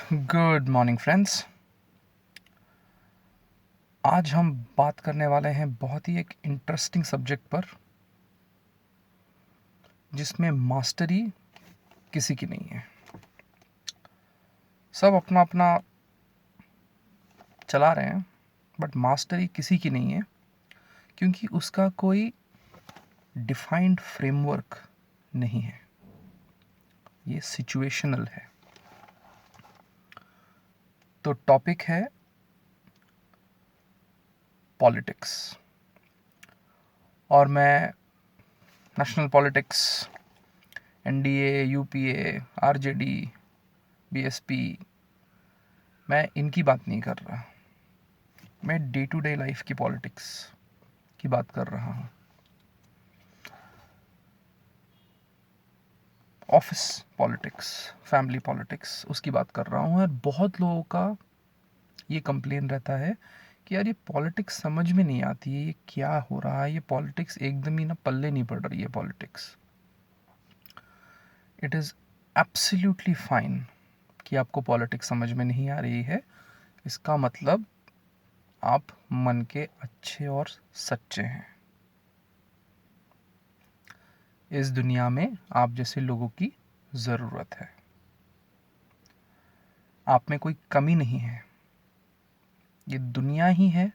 Good morning friends. आज हम बात करने वाले हैं बहुत ही एक इंटरेस्टिंग सब्जेक्ट पर, जिसमें मास्टरी किसी की नहीं है। सब अपना अपना चला रहे हैं, बट मास्टरी किसी की नहीं है, क्योंकि उसका कोई डिफाइंड फ्रेमवर्क नहीं है। ये सिचुएशनल है। तो टॉपिक है पॉलिटिक्स, और मैं national politics, NDA, UPA, RJD, BSP, मैं इनकी बात नहीं कर रहा। मैं डे टू डे लाइफ की पॉलिटिक्स की बात कर रहा हूँ। ऑफिस पॉलिटिक्स, फैमिली पॉलिटिक्स, उसकी बात कर रहा हूँ। और बहुत लोगों का ये कंप्लेन रहता है कि यार ये पॉलिटिक्स समझ में नहीं आती है, ये क्या हो रहा है, ये पॉलिटिक्स एकदम ही ना पल्ले नहीं पड़ रही है politics. It is absolutely fine कि आपको पॉलिटिक्स समझ में नहीं आ रही है। इसका मतलब आप मन के अच्छे और सच्चे हैं। इस दुनिया में आप जैसे लोगों की ज़रूरत है। आप में कोई कमी नहीं है। ये दुनिया ही है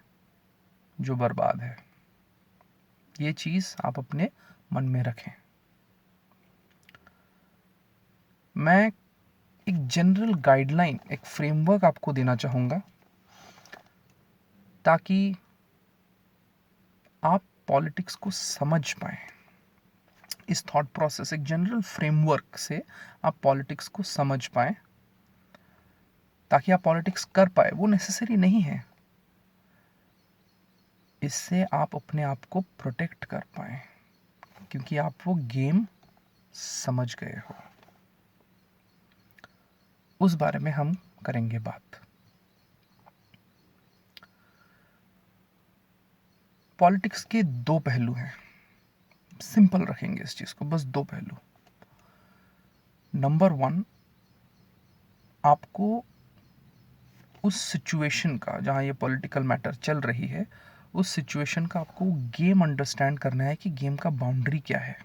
जो बर्बाद है। ये चीज़ आप अपने मन में रखें। मैं एक जनरल गाइडलाइन, एक फ्रेमवर्क आपको देना चाहूँगा, ताकि आप पॉलिटिक्स को समझ पाएँ। इस थॉट प्रोसेस, एक जनरल फ्रेमवर्क से आप पॉलिटिक्स को समझ पाएँ, ताकि आप पॉलिटिक्स कर पाए। वो नेसेसरी नहीं है। इससे आप अपने आप को प्रोटेक्ट कर पाएँ, क्योंकि आप वो गेम समझ गए हो। उस बारे में हम करेंगे बात। पॉलिटिक्स के दो पहलू हैं। सिंपल रखेंगे इस चीज़ को, बस दो पहलू। नंबर वन, आपको उस सिचुएशन का, जहाँ ये पॉलिटिकल मैटर चल रही है, उस सिचुएशन का आपको गेम अंडरस्टैंड करना है कि गेम का बाउंड्री क्या है।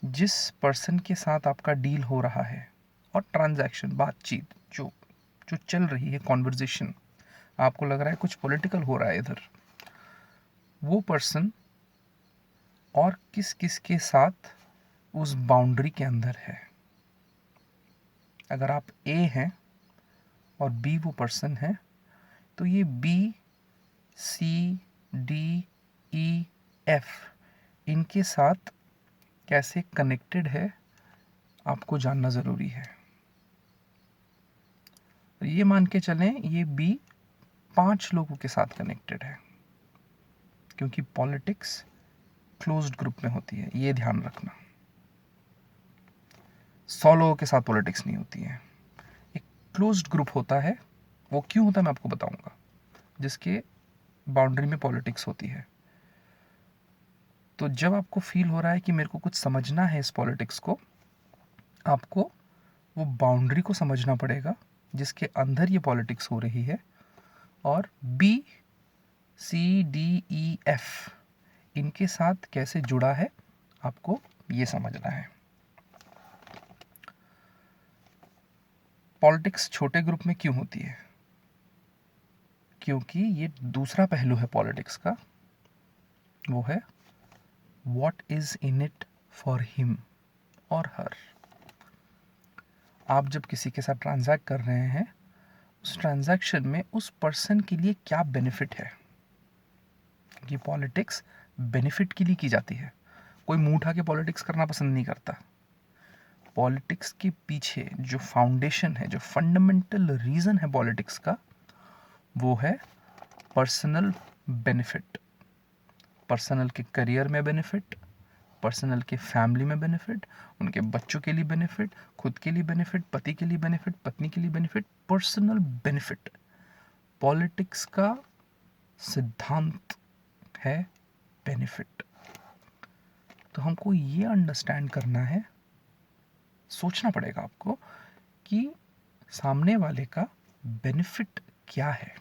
जिस पर्सन के साथ आपका डील हो रहा है और ट्रांजैक्शन, बातचीत जो जो चल रही है, कॉन्वर्जेशन, आपको लग रहा है कुछ पॉलिटिकल हो रहा है इधर, वो पर्सन और किस किस के साथ उस बाउंड्री के अंदर है। अगर आप ए हैं और बी वो पर्सन है, तो ये बी, सी, डी, ई, एफ, इनके साथ कैसे कनेक्टेड है आपको जानना ज़रूरी है। ये मान के चलें ये बी 5 लोगों के साथ कनेक्टेड है, क्योंकि पॉलिटिक्स क्लोज्ड ग्रुप में होती है, ये ध्यान रखना। 100 लोगों के साथ पॉलिटिक्स नहीं होती है। एक क्लोज्ड ग्रुप होता है। वो क्यों होता है मैं आपको बताऊंगा, जिसके बाउंड्री में पॉलिटिक्स होती है। तो जब आपको फील हो रहा है कि मेरे को कुछ समझना है इस पॉलिटिक्स को, आपको वो बाउंड्री को समझना पड़ेगा जिसके अंदर ये पॉलिटिक्स हो रही है। और बी, सी, डी, ई, एफ, इनके साथ कैसे जुड़ा है आपको ये समझना है। पॉलिटिक्स छोटे ग्रुप में क्यों होती है? क्योंकि ये दूसरा पहलू है पॉलिटिक्स का, वो है what is in it for him और हर। आप जब किसी के साथ ट्रांजैक्ट कर रहे हैं, उस ट्रांजैक्शन में उस पर्सन के लिए क्या बेनिफिट है। ये पॉलिटिक्स बेनिफिट के लिए की जाती है। कोई मुंह उठा के पॉलिटिक्स करना पसंद नहीं करता। पॉलिटिक्स के पीछे जो फाउंडेशन है, जो फंडामेंटल रीज़न है पॉलिटिक्स का, वो है पर्सनल बेनिफिट। पर्सनल के करियर में बेनिफिट, पर्सनल के फैमिली में बेनिफिट, उनके बच्चों के लिए बेनिफिट, खुद के लिए बेनिफिट, पति के लिए बेनिफिट, पत्नी के लिए बेनिफिट, पर्सनल बेनिफिट। पॉलिटिक्स का सिद्धांत है बेनिफिट। तो हमको ये अंडरस्टैंड करना है, सोचना पड़ेगा आपको कि सामने वाले का बेनिफिट क्या है।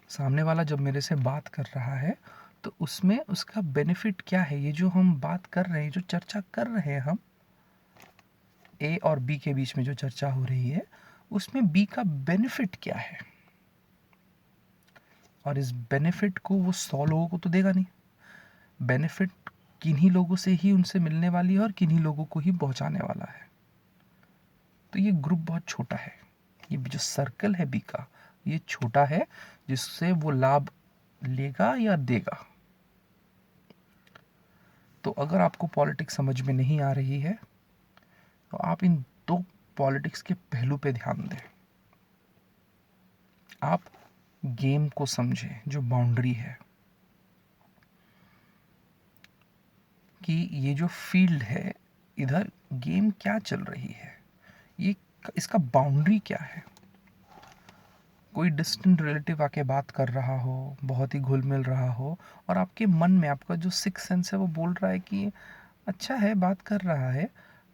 सामने वाला जब मेरे से बात कर रहा है तो उसमें उसका बेनिफिट क्या है। ये जो हम बात कर रहे हैं, जो चर्चा कर रहे हैं हम, ए और बी के बीच में जो चर्चा हो रही है, उसमें बी का बेनिफिट क्या है। और इस बेनिफिट को वो 100 लोगों को तो देगा नहीं। बेनिफिट किन्हीं लोगों से ही उनसे मिलने वाली है और किन्हीं लोगों को ही पहुंचाने वाला है। तो ये ग्रुप बहुत छोटा है। ये जो सर्कल है बी का, ये छोटा है, जिससे वो लाभ लेगा या देगा। तो अगर आपको पॉलिटिक्स समझ में नहीं आ रही है तो आप इन दो पॉलिटिक्स के पहलू पे ध्यान दें। आप गेम को समझें, जो बाउंड्री है, कि ये जो फील्ड है, इधर गेम क्या चल रही है, ये इसका बाउंड्री क्या है। कोई डिस्टेंट रिलेटिव आके बात कर रहा हो, बहुत ही घुल मिल रहा हो, और आपके मन में आपका जो सिक्स सेंस है वो बोल रहा है कि अच्छा है, बात कर रहा है,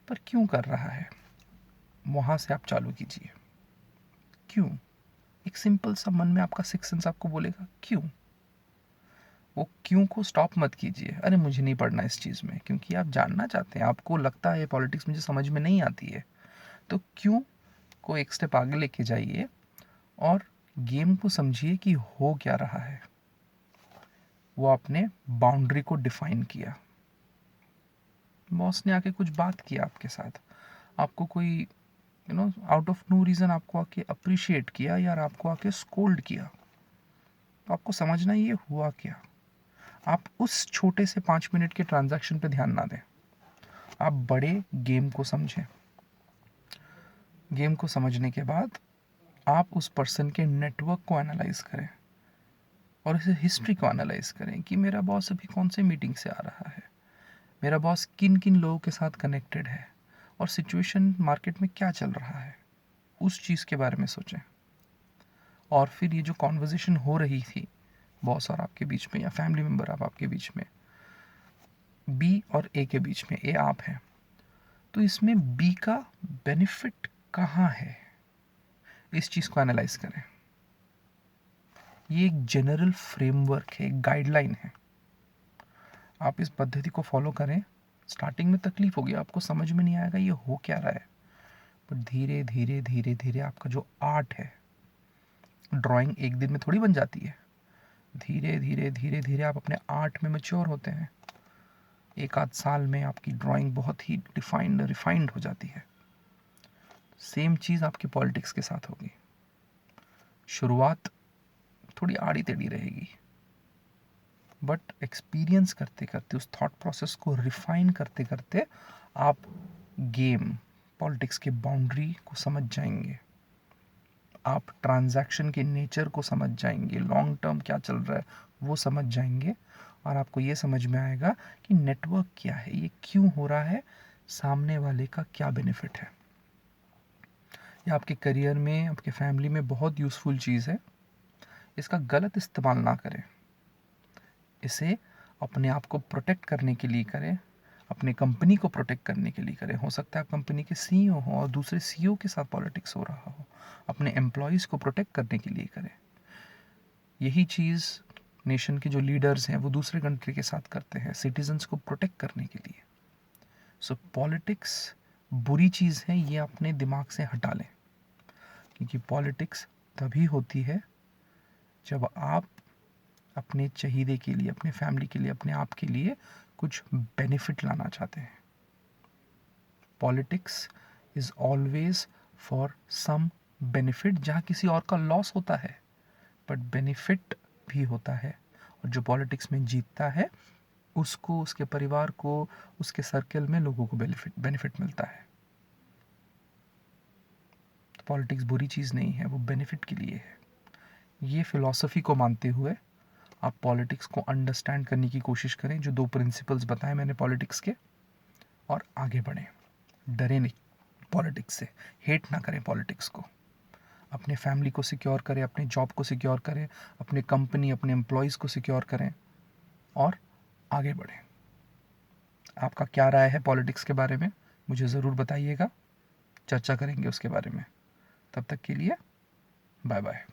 पर क्यों कर रहा है। वहाँ से आप चालू कीजिए। क्यों? एक सिंपल सा मन में आपका सिक्स सेंस आपको बोलेगा क्यों। वो क्यों को स्टॉप मत कीजिए, अरे मुझे नहीं पढ़ना इस चीज़ में, क्योंकि आप जानना चाहते हैं, आपको लगता है पॉलिटिक्स मुझे समझ में नहीं आती है। तो क्यों को एक स्टेप आगे लेके जाइए और गेम को समझिए कि हो क्या रहा है। वो आपने बाउंड्री को डिफाइन किया। बॉस ने आके कुछ बात किया आपके साथ, आपको कोई आउट ऑफ नो रीज़न आपको आके अप्रिशिएट किया या आपको आके स्कोल्ड किया, तो आपको समझना ये हुआ क्या। आप उस छोटे से 5 मिनट के ट्रांजैक्शन पे ध्यान ना दें, आप बड़े गेम को समझें। गेम को समझने के बाद आप उस पर्सन के नेटवर्क को एनालाइज करें और इसे हिस्ट्री को एनालाइज करें कि मेरा बॉस अभी कौन से मीटिंग से आ रहा है, मेरा बॉस किन किन लोगों के साथ कनेक्टेड है, और सिचुएशन मार्केट में क्या चल रहा है, उस चीज़ के बारे में सोचें। और फिर ये जो कॉन्वर्जेसन हो रही थी बॉस और आपके बीच में, या फैमिली मेम्बर आपके बीच में, बी और ए के बीच में, ए आप हैं, तो इसमें बी का बेनिफिट कहाँ है, इस चीज़ को एनालाइज करें। ये एक जनरल फ्रेमवर्क है, एक गाइडलाइन है। आप इस पद्धति को फॉलो करें। स्टार्टिंग में तकलीफ होगी, आपको समझ में नहीं आएगा ये हो क्या रहा है, पर धीरे धीरे धीरे धीरे आपका जो आर्ट है, ड्राइंग एक दिन में थोड़ी बन जाती है, धीरे धीरे धीरे धीरे आप अपने आर्ट में मैच्योर होते हैं। एक आध साल में आपकी ड्राइंग बहुत ही डिफाइंड रिफाइंड हो जाती है। सेम चीज़ आपकी पॉलिटिक्स के साथ होगी। शुरुआत थोड़ी आड़ी टेढ़ी रहेगी, बट एक्सपीरियंस करते करते, उस थॉट प्रोसेस को रिफाइन करते करते, आप गेम पॉलिटिक्स के बाउंड्री को समझ जाएंगे, आप ट्रांजैक्शन के नेचर को समझ जाएंगे, लॉन्ग टर्म क्या चल रहा है वो समझ जाएंगे, और आपको ये समझ में आएगा कि नेटवर्क क्या है, ये क्यों हो रहा है, सामने वाले का क्या बेनिफिट है। ये आपके करियर में, आपके फैमिली में बहुत यूज़फुल चीज़ है। इसका गलत इस्तेमाल ना करें, इसे अपने आप को प्रोटेक्ट करने के लिए करें, अपने कंपनी को प्रोटेक्ट करने के लिए करें। हो सकता है आप कंपनी के सीईओ हो और दूसरे सीईओ के साथ पॉलिटिक्स हो रहा हो, अपने एम्प्लॉयज़ को प्रोटेक्ट करने के लिए करें। यही चीज़ नेशन के जो लीडर्स हैं वो दूसरे कंट्री के साथ करते हैं, सिटीजन्स को प्रोटेक्ट करने के लिए। सो पॉलिटिक्स बुरी चीज़ है, ये अपने दिमाग से हटा लें, क्योंकि पॉलिटिक्स तभी होती है जब आप अपने चहीदे के लिए, अपने फैमिली के लिए, अपने आप के लिए कुछ बेनिफिट लाना चाहते हैं। Politics is always for some benefit, जहाँ किसी और का लॉस होता है बट बेनिफिट भी होता है, और जो पॉलिटिक्स में जीतता है उसको, उसके परिवार को, उसके सर्कल में लोगों को बेनिफिट मिलता है। तो पॉलिटिक्स बुरी चीज़ नहीं है, वो बेनिफिट के लिए है। ये फिलॉसफी को मानते हुए आप पॉलिटिक्स को अंडरस्टैंड करने की कोशिश करें, जो 2 प्रिंसिपल्स बताए मैंने पॉलिटिक्स के, और आगे बढ़ें। डरें नहीं पॉलिटिक्स से, हेट ना करें पॉलिटिक्स को। अपने फैमिली को सिक्योर करें, अपने जॉब को सिक्योर करें, अपने कंपनी, अपने एम्प्लॉयज़ को सिक्योर करें और आगे बढ़ें। आपका क्या राय है पॉलिटिक्स के बारे में, मुझे ज़रूर बताइएगा। चर्चा करेंगे उसके बारे में। तब तक के लिए बाय बाय।